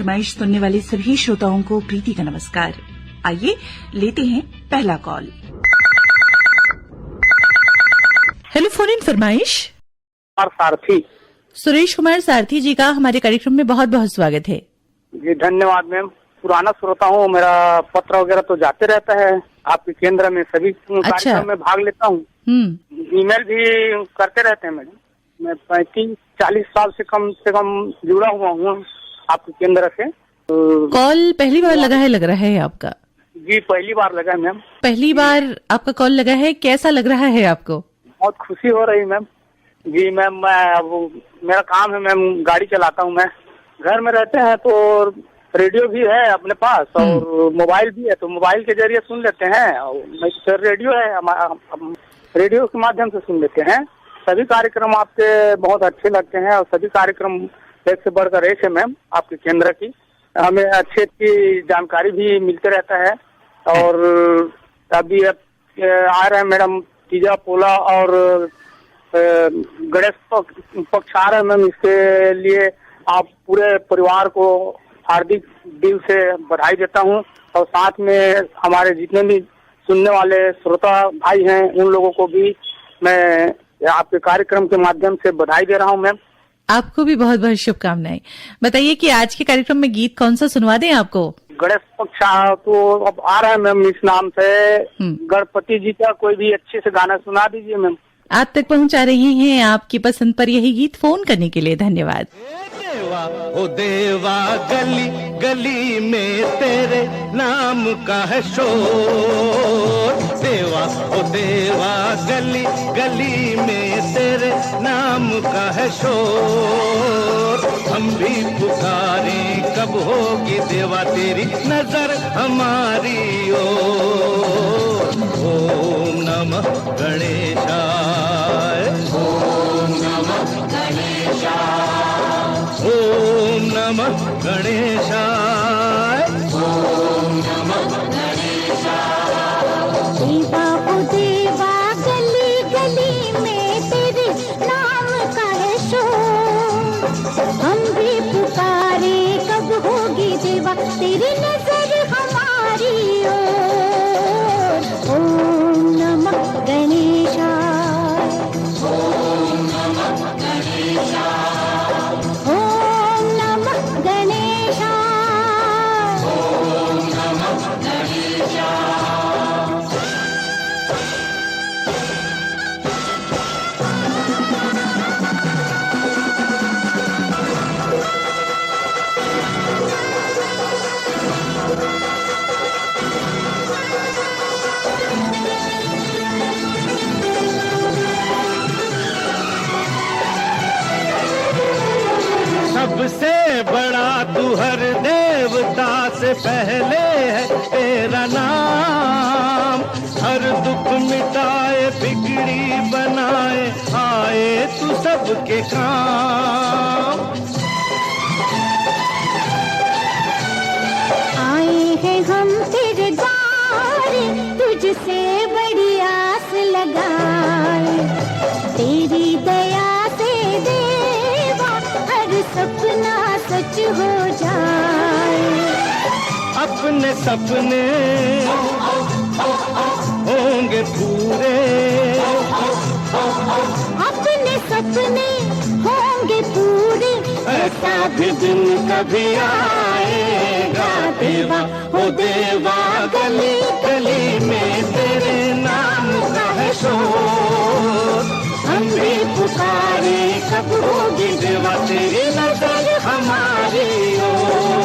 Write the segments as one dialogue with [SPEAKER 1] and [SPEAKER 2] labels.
[SPEAKER 1] फरमाइश सुनने वाले सभी श्रोताओं को प्रीति का नमस्कार। आइए लेते हैं पहला कॉल। हेलो, फोन इन फरमाइश।
[SPEAKER 2] सारथी
[SPEAKER 1] सुरेश कुमार सारथी जी का हमारे कार्यक्रम में बहुत बहुत स्वागत है।
[SPEAKER 2] जी धन्यवाद मैम। पुराना श्रोता हूँ, मेरा पत्र वगैरह तो जाते रहता है आपके केंद्र में, सभी कार्यक्रम में भाग लेता हूँ। ईमेल भी करते रहते हैं मैडम। मैं 35-40 साल से कम जुड़ा हुआ हूँ आपके केंद्र से।
[SPEAKER 1] कॉल पहली बार लगा है लग रहा है आपका?
[SPEAKER 2] जी पहली बार लगा है मैम।
[SPEAKER 1] पहली बार आपका कॉल लगा है, कैसा लग रहा है आपको?
[SPEAKER 2] बहुत खुशी हो रही मैम। जी मैम, मैं मेरा काम है मैम, गाड़ी चलाता हूँ मैं। घर में रहते हैं तो रेडियो भी है अपने पास और मोबाइल भी है, तो मोबाइल के जरिए सुन लेते हैं। और रेडियो है, रेडियो के माध्यम से सुन लेते हैं। सभी कार्यक्रम आपके बहुत अच्छे लगते हैं और सभी कार्यक्रम एक से बढ़कर एक है मैम आपके केंद्र की। हमें अच्छी जानकारी भी मिलते रहता है। और अभी आ रहे हैं मैडम तीजा पोला और गणेश पक्ष आ रहे हैं मैम। इसके लिए आप पूरे परिवार को हार्दिक दिल से बधाई देता हूं और साथ में हमारे जितने भी सुनने वाले श्रोता भाई हैं उन लोगों को भी मैं आपके कार्यक्रम के माध्यम से बधाई दे रहा हूं मैम।
[SPEAKER 1] आपको भी बहुत बहुत शुभकामनाएं। बताइए कि आज के कार्यक्रम में गीत कौन सा सुनवा दें आपको?
[SPEAKER 2] गणेश पक्ष तो अब आ रहा है मैम, इस नाम से गणपति जी का कोई भी अच्छे से गाना सुना दीजिए मैम।
[SPEAKER 1] आप तक पहुंचा रही हैं आपकी पसंद पर यही गीत। फोन करने के लिए धन्यवाद।
[SPEAKER 3] देवा ओ देवा, गली गली में तेरे नाम का है शोर। देवा ओ देवा, गली गली में तेरे नाम का है शोर। हम भी पुकारे कब होगी देवा तेरी नजर हमारी ओर। ओम नमः गणेशाय, ओम नमः गणेशाय, ओम नमः गणेशाय, ओम नमः गणेशाय।
[SPEAKER 4] देवा ओ देवा, गली गली में तेरे नाम का है शोर। हम भी पुकारे कब होगी देवा तेरी नजर हमारी ओर। ओम नमः गणेशाय, ओम नमः गणेशाय, ओम नमः गणेशाय, ओम नमः गणेशाय।
[SPEAKER 3] सबसे बड़ा तू हर देवता से पहले है तेरा नाम। हर दुख मिटाए बिगड़ी बनाए आए तू सबके काम।
[SPEAKER 4] आए हैं हम तेरे द्वार, तुझसे बड़ी आस लगाए। तेरी दया से देवा हर सपना सच हो जाए।
[SPEAKER 3] अपने सपने होंगे पूरे,
[SPEAKER 4] अपने सपने होंगे पूरे।
[SPEAKER 3] ऐसा भी दिन कभी आएगा देवा ओ देवा, गली गली में तेरे नाम का है शोर। हम भी पुकारे कब होगी देवा तेरी नजर हमारी ओर।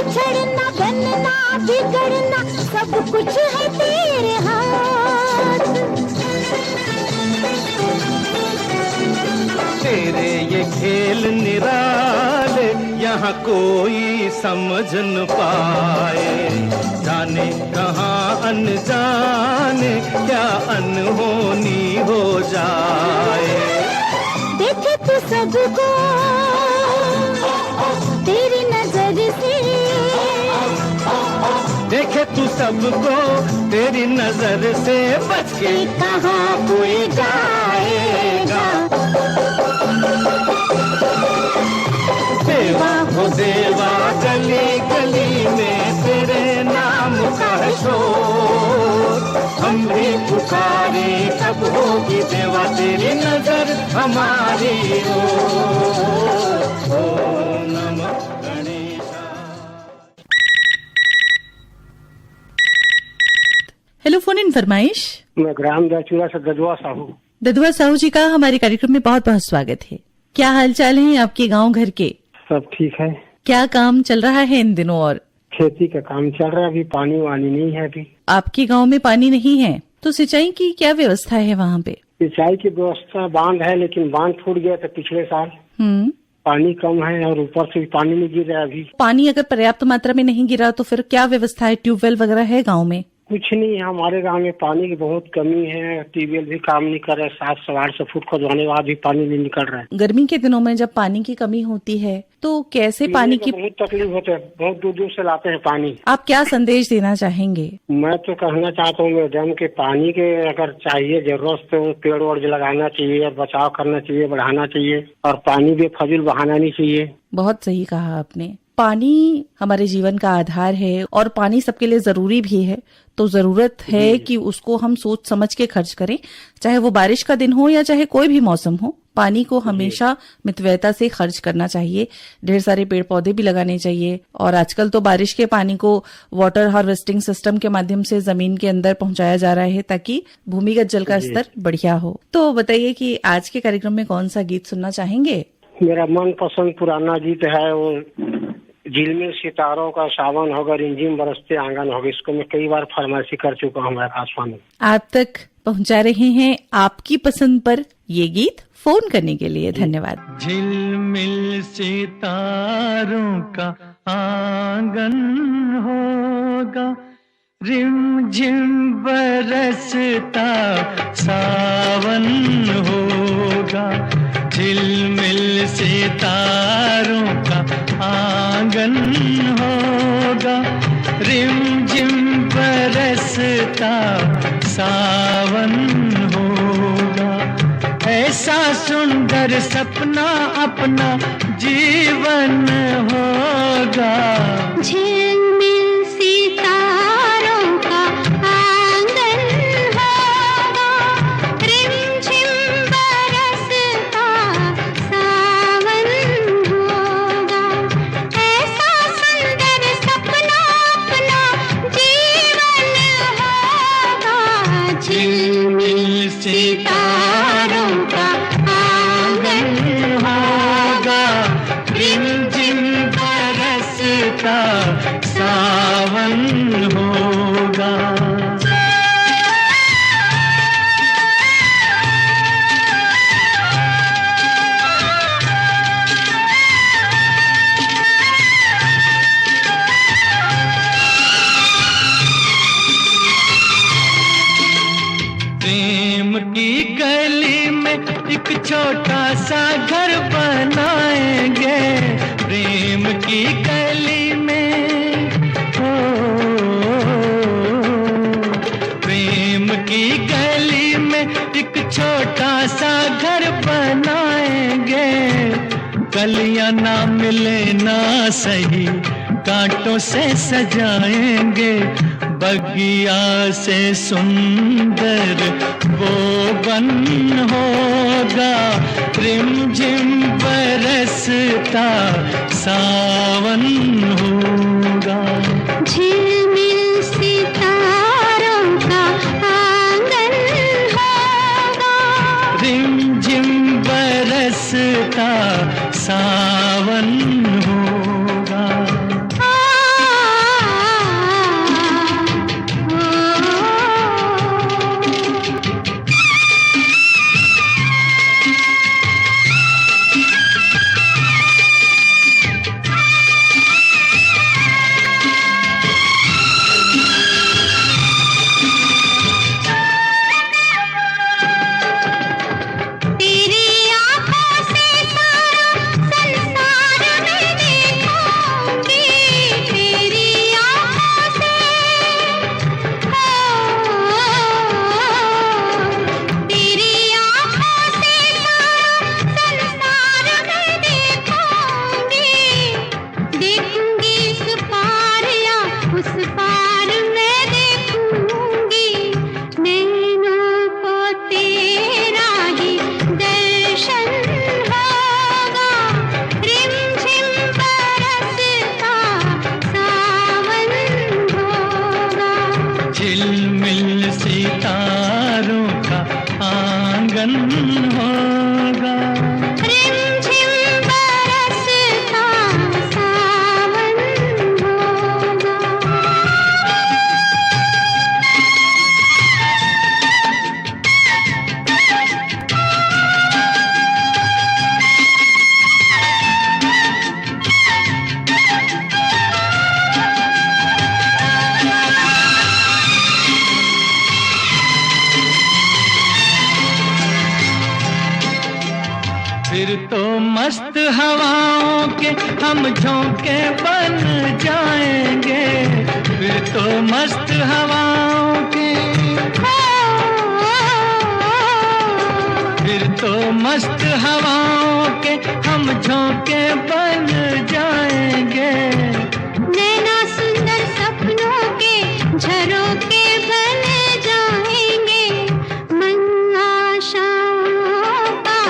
[SPEAKER 4] बिछड़ना बनना बिगड़ना सब कुछ है तेरे हाथ।
[SPEAKER 3] तेरे ये खेल निराले यहाँ कोई समझ न पाए, जाने कहाँ अनजाने क्या अनहोनी हो जाए।
[SPEAKER 4] देखे तू सबको तेरी नजर से,
[SPEAKER 3] देखे तू सबको तेरी नजर से, बच के कहाँ कोई जाएगा। देवा हो देवा गली गली में तेरे नाम का है शोर, हम भी पुकारे कब होगी देवा तेरी नजर हमारी ओर। ओम नमः गणेशाय।
[SPEAKER 1] हेलो, फोन इन फरमाइश।
[SPEAKER 5] मैं ग्राम दचूरा से ददुआ साहू।
[SPEAKER 1] ददुआ साहू जी का हमारे कार्यक्रम में बहुत बहुत स्वागत है। क्या हाल चाल है आपके गांव घर के?
[SPEAKER 5] सब ठीक है।
[SPEAKER 1] क्या काम चल रहा है इन दिनों? और
[SPEAKER 5] खेती का काम चल रहा है, अभी पानी वानी नहीं है। अभी
[SPEAKER 1] आपके गांव में पानी नहीं है तो सिंचाई की क्या व्यवस्था है वहाँ पे?
[SPEAKER 5] सिंचाई की व्यवस्था बांध है, लेकिन बांध फूट गया था पिछले साल। पानी कम है और ऊपर से भी पानी नहीं गिर रहा है। अभी
[SPEAKER 1] पानी अगर पर्याप्त मात्रा में नहीं गिरा तो फिर क्या व्यवस्था है? ट्यूबवेल वगैरह है गाँव में?
[SPEAKER 5] कुछ नहीं है, हमारे गांव में पानी की बहुत कमी है। ट्यूबवेल भी काम नहीं कर रहे, 700-800 फुट खोदवाने के बाद भी पानी नहीं निकल रहा है।
[SPEAKER 1] गर्मी के दिनों में जब पानी की कमी होती है तो कैसे पानी की
[SPEAKER 5] बहुत तकलीफ होती है, बहुत दूर दूर से लाते हैं पानी।
[SPEAKER 1] आप क्या संदेश देना चाहेंगे?
[SPEAKER 5] मैं तो कहना चाहता हूँ मैडम के पानी के अगर चाहिए जरूरत तो पेड़ वोड़ लगाना चाहिए और बचाव करना चाहिए, बढ़ाना चाहिए, और पानी भी फजूल बहाना नहीं चाहिए।
[SPEAKER 1] बहुत सही कहा आपने। पानी हमारे जीवन का आधार है और पानी सबके लिए जरूरी भी है, तो जरूरत है कि उसको हम सोच समझ के खर्च करें, चाहे वो बारिश का दिन हो या चाहे कोई भी मौसम हो। पानी को हमेशा मितव्ययता से खर्च करना चाहिए। ढेर सारे पेड़ पौधे भी लगाने चाहिए, और आजकल तो बारिश के पानी को वाटर हार्वेस्टिंग सिस्टम के माध्यम से जमीन के अंदर पहुंचाया जा रहा है ताकि भूमिगत जल का स्तर बढ़िया हो। तो बताइए कि आज के कार्यक्रम में कौन सा गीत सुनना चाहेंगे?
[SPEAKER 5] मेरा मनपसंद पुराना गीत है वो झिलमिल सितारों का सावन होगा रिमझिम बरसते आंगन होगा। इसको मैं कई बार फरमाइशी कर चुका हूँ आकाशवाणी।
[SPEAKER 1] आप तक पहुंचा रहे हैं आपकी पसंद पर ये गीत। फोन करने के लिए धन्यवाद।
[SPEAKER 3] झिलमिल सितारों का आंगन होगा, रिमझिम बरसता सावन होगा। झिलमिल सितारों का आंगन होगा, रिमझिम बरसता सावन होगा। ऐसा सुंदर सपना अपना जीवन होगा।
[SPEAKER 4] झिलमिल सितारों का आंगन होगा, रिमझिम बरसता सावन होगा। ऐसा सुंदर सपना अपना जीवन होगा। झिलमिल सितारों का आंगन होगा, रिमझिम बरसता सावन होगा। प्रेम की गली में एक छोटा सा घर बनाएंगे, प्रेम की गली में हो, प्रेम की गली में एक छोटा सा घर बनाएंगे। कलियां ना मिले ना सही कांटों से सजाएंगे, बगिया से सुंदर वो बन होगा। रिमझिम बरसता सावन होगा। झिलमिल सितारों का आंगन होगा,
[SPEAKER 3] रिमझिम बरसता सावन होगा।
[SPEAKER 4] आंगन होगा।
[SPEAKER 3] रिमझिम बरसता सावन होगा।
[SPEAKER 4] फिर तो मस्त हवाओं के हम झोंके बन जाएंगे। फिर तो मस्त हवाओं के, फिर तो मस्त हवाओं के हम झोंके बन जाएंगे।
[SPEAKER 3] नैना सुंदर सपनों के झरोखे बन जाएंगे। मन आशाओं का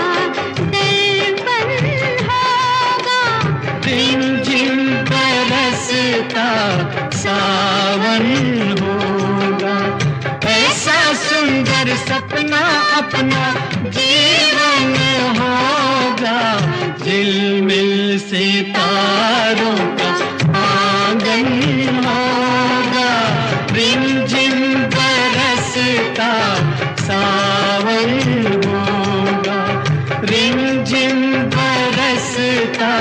[SPEAKER 3] दर्पण होगा।
[SPEAKER 4] रिमझिम बरसता सावन होगा। ऐसा सुंदर सपना अपना जीवन होगा। झिलमिल सितारों का आंगन होगा। रिमझिम बरसता सावन होगा। रिमझिम बरसता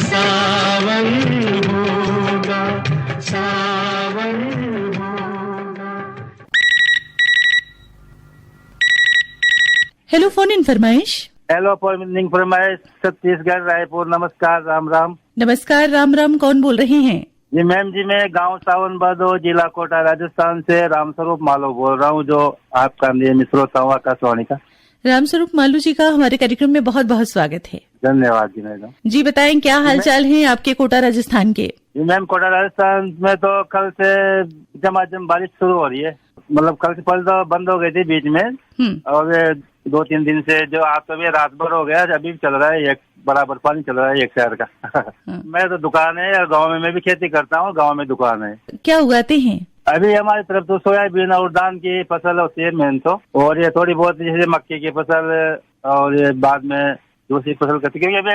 [SPEAKER 4] सावन होगा। सावन होगा।
[SPEAKER 1] हेलो, फोन इन फरमाइश।
[SPEAKER 2] हेलो फॉर्मिंग फरमाइश छत्तीसगढ़ रायपुर। नमस्कार, राम राम।
[SPEAKER 1] नमस्कार, राम राम। कौन बोल रहे हैं?
[SPEAKER 2] जी मैम जी, मैं गांव सावन बादो, जिला कोटा, राजस्थान से रामस्वरूप मालो बोल रहा हूँ, जो आपका नियमित श्रोता हूँ आकाशवाणी का।
[SPEAKER 1] रामस्वरूप मालू जी का हमारे कार्यक्रम में बहुत बहुत स्वागत है।
[SPEAKER 2] धन्यवाद जी मैडम।
[SPEAKER 1] जी बताएं, क्या हालचाल है आपके कोटा राजस्थान के?
[SPEAKER 2] जी मैम, कोटा राजस्थान में तो कल से झमाझम बारिश शुरू हो रही है। मतलब कल से पहले तो बंद हो गई थी बीच में, और ये 2-3 दिन से जो आज तो भी रात भर हो गया, अभी भी चल रहा है, एक बराबर पानी चल रहा है एक शहर का। मैं तो दुकान है, और गांव में मैं भी खेती करता हूँ, गांव में दुकान है।
[SPEAKER 1] क्या उगाते हैं?
[SPEAKER 2] अभी हमारी तरफ तो सोयाबीन और धान की फसल होती है मेन तो, और ये थोड़ी बहुत जैसे मक्के की फसल, और ये बाद में दूसरी फसल करती है, क्योंकि अभी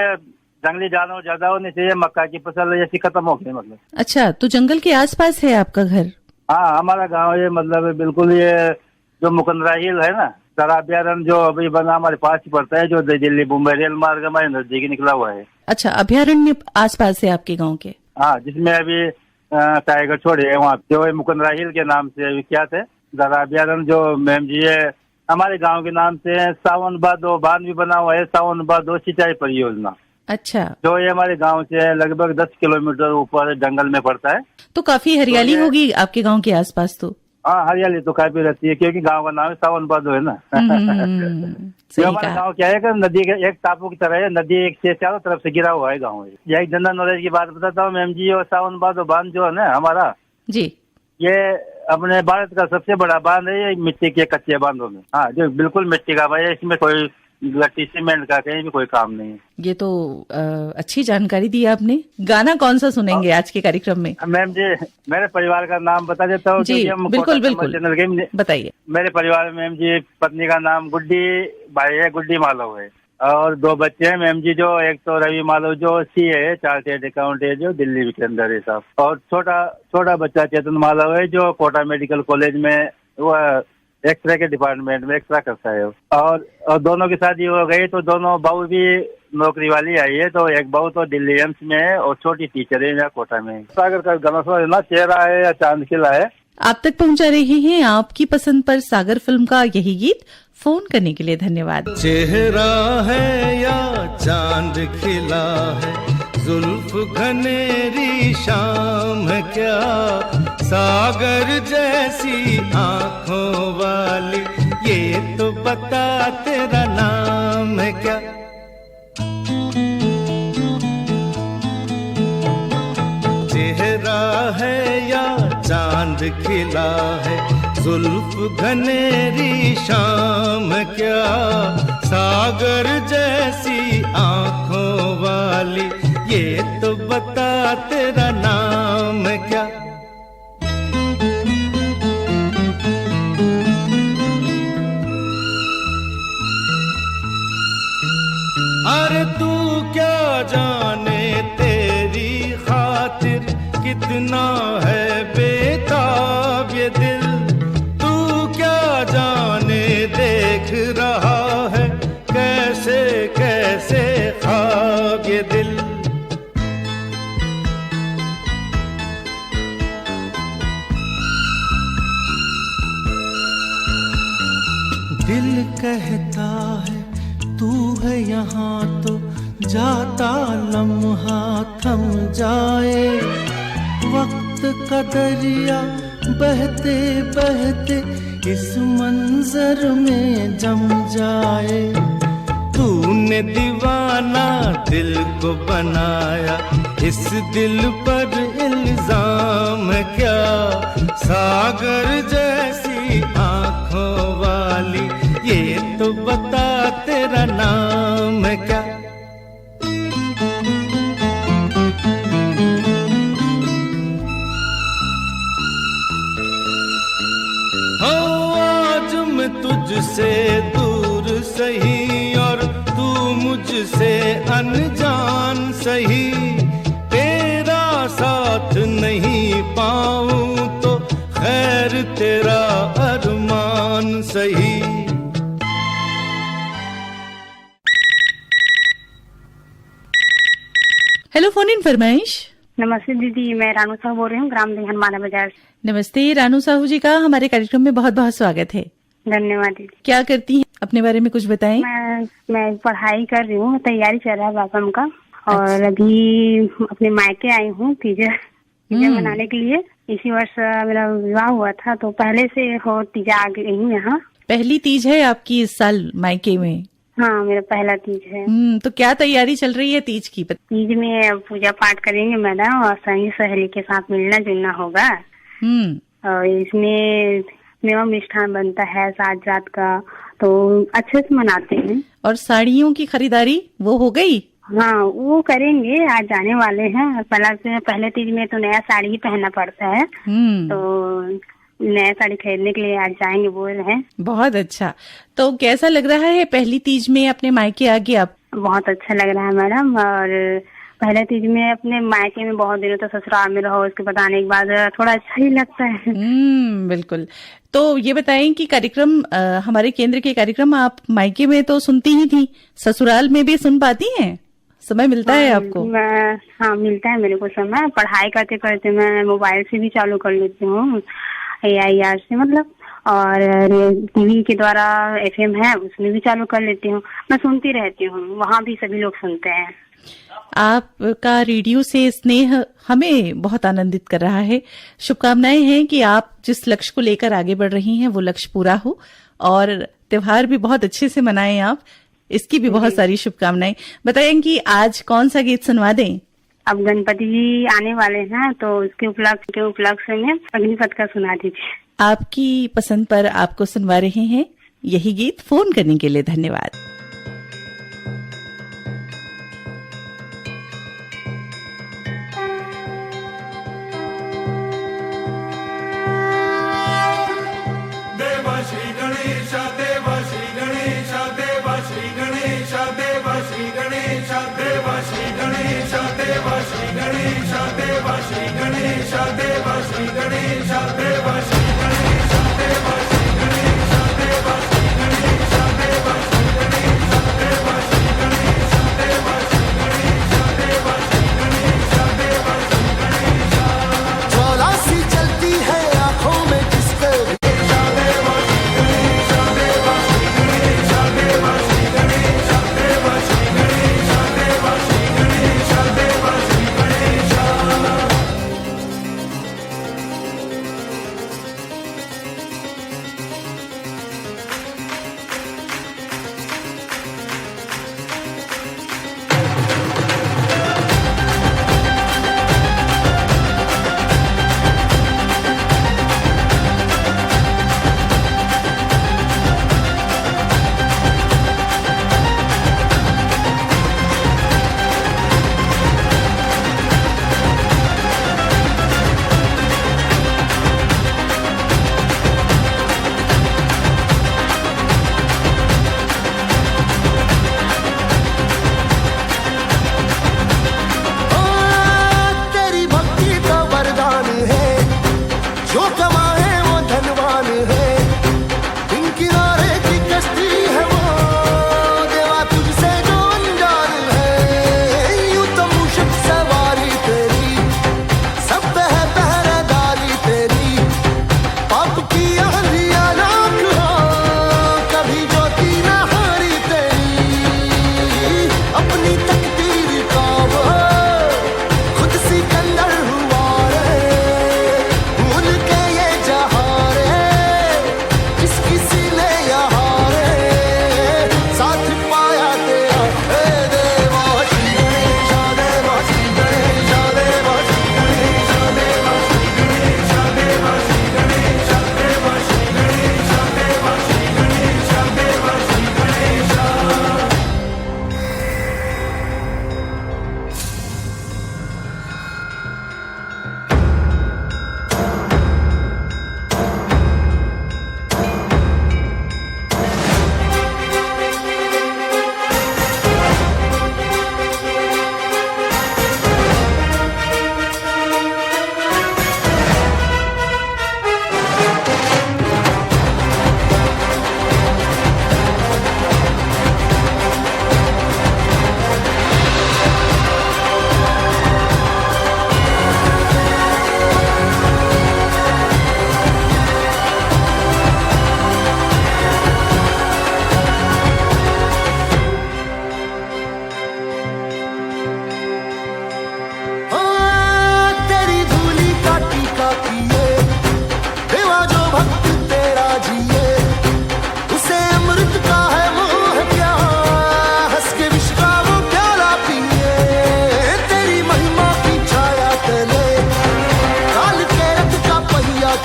[SPEAKER 2] जंगली जानवर ज्यादा होने से मक्का की फसल ऐसी खत्म हो गई। मतलब
[SPEAKER 1] अच्छा, तो जंगल के आसपास है आपका घर?
[SPEAKER 2] हाँ, हमारा गांव ये मतलब बिल्कुल ये जो मुकंदरा हिल है ना, सर अभ्यारण्य जो अभी बना हमारे पास ही पड़ता है, जो दिल्ली मुंबई रेल मार्ग हमारे नजदीक निकला हुआ है।
[SPEAKER 1] अच्छा, अभ्यारण्य आसपास है आपके गांव के?
[SPEAKER 2] हाँ, जिसमें अभी टाइगर छोड़े है वहाँ, जो मुकंदरा हिल के नाम से विख्यात है। जरा अभ्यारण्य जो मैम जी है हमारे गांव के नाम से सावन बादो बांध भी बना हुआ है, सावन बादो सिंचाई परियोजना।
[SPEAKER 1] अच्छा,
[SPEAKER 2] जो ये हमारे गांव से लगभग 10 किलोमीटर ऊपर जंगल में पड़ता है।
[SPEAKER 1] तो काफी हरियाली होगी आपके गांव के आसपास तो?
[SPEAKER 2] हाँ, हरियाली तो काफी रहती है, क्योंकि गांव का नाम सावन बादो है ना।
[SPEAKER 1] सही
[SPEAKER 2] जो हमारा
[SPEAKER 1] कहा।
[SPEAKER 2] गांव क्या है कि नदी के एक टापू की तरह है, नदी एक से चारों तरफ से घिरा हुआ है गांव। यह एक जनरल नॉलेज की बात बताता हूँ मैम जी, और सावन बादो बांध जो है ना हमारा,
[SPEAKER 1] जी,
[SPEAKER 2] ये अपने भारत का सबसे बड़ा बांध है, ये मिट्टी के कच्चे बांधों में। हाँ, जो बिल्कुल मिट्टी का भाई, इसमें कोई लट्टी सीमेंट का कहीं भी कोई काम नहीं है।
[SPEAKER 1] ये तो अच्छी जानकारी दी आपने। गाना कौन सा सुनेंगे आज के कार्यक्रम में?
[SPEAKER 2] मैम जी, मेरे परिवार का नाम बता देता हूँ।
[SPEAKER 1] जी, बिल्कुल बिल्कुल,
[SPEAKER 2] चैनल के
[SPEAKER 1] बताइए।
[SPEAKER 2] मेरे परिवार में मैम जी पत्नी का नाम गुड्डी भाई है, गुड्डी मालव है, और 2 बच्चे हैं मैम जी, जो एक तो रवि मालव जो सीए है, चार्टेड अकाउंट है, जो दिल्ली के अंदर है साहब, और छोटा बच्चा चेतन मालव है, जो कोटा मेडिकल कॉलेज में वो एक्सरे के डिपार्टमेंट में एक्सरा करता है। और दोनों की शादी हो गई, तो दोनों बहू भी नौकरी वाली आई है, तो एक बहू तो दिल्ली एम्स में है, और छोटी टीचर है यहाँ कोटा में। सागर का गाना सुना, चेहरा है या चांद खिला है।
[SPEAKER 1] आप तक पहुंचा रहे हैं आपकी पसंद पर सागर फिल्म का यही गीत। फोन करने के लिए धन्यवाद।
[SPEAKER 6] चेहरा है या चांद खिला है, जुल्फ घनेरी शाम है क्या, सागर जैसी आंखों वाली, ये तो बता तेरा नाम है क्या। चेहरा है या चांद खिला है, जुल्फ घनेरी शाम क्या, सागर जैसी आंखों वाली, ये तो बता तेरा नाम क्या। है बेताब ये दिल, तू क्या जाने देख रहा है कैसे कैसे ख्वाब ये दिल। दिल कहता है तू है यहाँ तो जाता लम्हा थम जाए, वक्त का दरिया बहते बहते इस मंजर में जम जाए। तूने दीवाना दिल को बनाया, इस दिल पर इल्जाम क्या, सागर जैसी आंखों वाली ये तो बता तेरा नाम क्या। हो आज मैं तुझसे दूर सही और तू मुझसे अनजान सही, तेरा साथ नहीं पाऊं तो खैर तेरा अरमान सही।
[SPEAKER 1] हेलो, फोन इन फरमाइश।
[SPEAKER 7] नमस्ते दीदी, मैं रानू साहू बोल रही हूँ, ग्राम देहन माना बाजार।
[SPEAKER 1] नमस्ते रानू साहू जी का हमारे कार्यक्रम में बहुत बहुत स्वागत है।
[SPEAKER 7] धन्यवाद दीदी।
[SPEAKER 1] क्या करती हैं, अपने बारे में कुछ बताएं।
[SPEAKER 7] मैं पढ़ाई कर रही हूँ, तैयारी चल रहा है बापम का, और अभी अपने मायके आई हूँ तीजा मनाने के लिए। इसी वर्ष मेरा विवाह हुआ था, तो पहले से हो तीजा आ गई हूँ यहाँ।
[SPEAKER 1] पहली तीज है आपकी इस साल मायके में?
[SPEAKER 7] हाँ, मेरा पहला तीज है।
[SPEAKER 1] तो क्या तैयारी चल रही है तीज की?
[SPEAKER 7] तीज में पूजा पाठ करेंगे मैडम, और संगी सहेली के साथ मिलना जुलना होगा। और इसमें मेवा मिष्ठान बनता है सात रात का, तो अच्छे से मनाते हैं। और
[SPEAKER 1] साड़ियों की खरीदारी वो हो गई?
[SPEAKER 7] हाँ, वो करेंगे, आज जाने वाले हैं। पहले तीज में तो नया साड़ी ही पहनना पड़ता है, तो नया साड़ी खरीदने के लिए आज जाएंगे बोल रहे हैं।
[SPEAKER 1] बहुत अच्छा। तो कैसा लग रहा है पहली तीज में अपने मायके आके आप?
[SPEAKER 7] बहुत अच्छा लग रहा है मैडम। और पहले तीज में अपने मायके में बहुत दिनों तक ससुराल में रहो, उसके बाद आने के बाद थोड़ा अच्छा ही लगता है।
[SPEAKER 1] बिल्कुल। तो ये बताएं कि कार्यक्रम, हमारे केंद्र के कार्यक्रम आप मायके में तो सुनती ही थी, ससुराल में भी सुन पाती हैं? समय मिलता है आपको?
[SPEAKER 7] हाँ, मिलता है मेरे को समय। पढ़ाई करते करते मैं मोबाइल से भी चालू कर लेती हूँ, AIR से मतलब, और टीवी के द्वारा FM है उसमें भी चालू कर लेती हूँ। मैं सुनती रहती हूँ, वहाँ भी सभी लोग सुनते हैं।
[SPEAKER 1] आपका रेडियो से स्नेह हमें बहुत आनंदित कर रहा है। शुभकामनाएं हैं कि आप जिस लक्ष्य को लेकर आगे बढ़ रही हैं वो लक्ष्य पूरा हो, और त्योहार भी बहुत अच्छे से मनाएं आप, इसकी भी बहुत सारी शुभकामनाएं। बताएं कि आज कौन सा गीत सुनवा दें?
[SPEAKER 7] अब गणपति जी आने वाले हैं, तो उसके उपलक्ष्य में अग्निपथ का सुना दीजिए।
[SPEAKER 1] आपकी पसंद पर आपको सुनवा रहे हैं यही गीत। फोन करने के लिए धन्यवाद।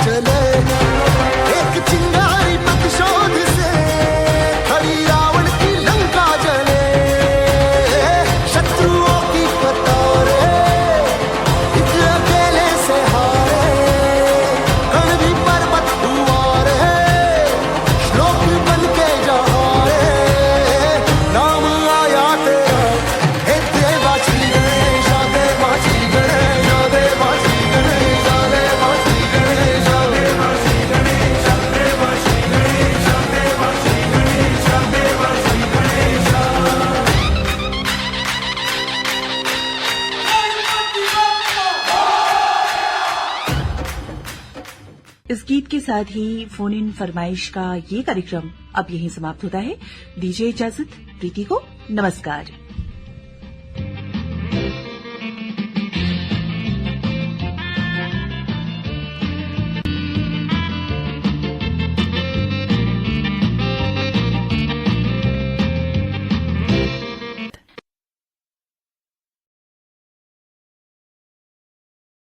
[SPEAKER 8] चले एक चिंगारी प्रतिशोध से खड़ी रावण की लंका जले शत्रुओं की कतारें एक अकेले से हारे कण भी पर्वत हुआरे श्लोक बन के जहारे नाम आया तेरा हे देवा श्री गणेश देवा श्री गणेश देवा श्री गणेश देवा श्री गणेश देवा श्री गणेश देवा श्री गणेश देवा श्री गणेश देवा श्री गणेश।
[SPEAKER 1] इस गीत के साथ ही फोन इन फरमाइश का ये कार्यक्रम अब यहीं समाप्त होता है। दीजिए इजाजत प्रीति को। नमस्कार।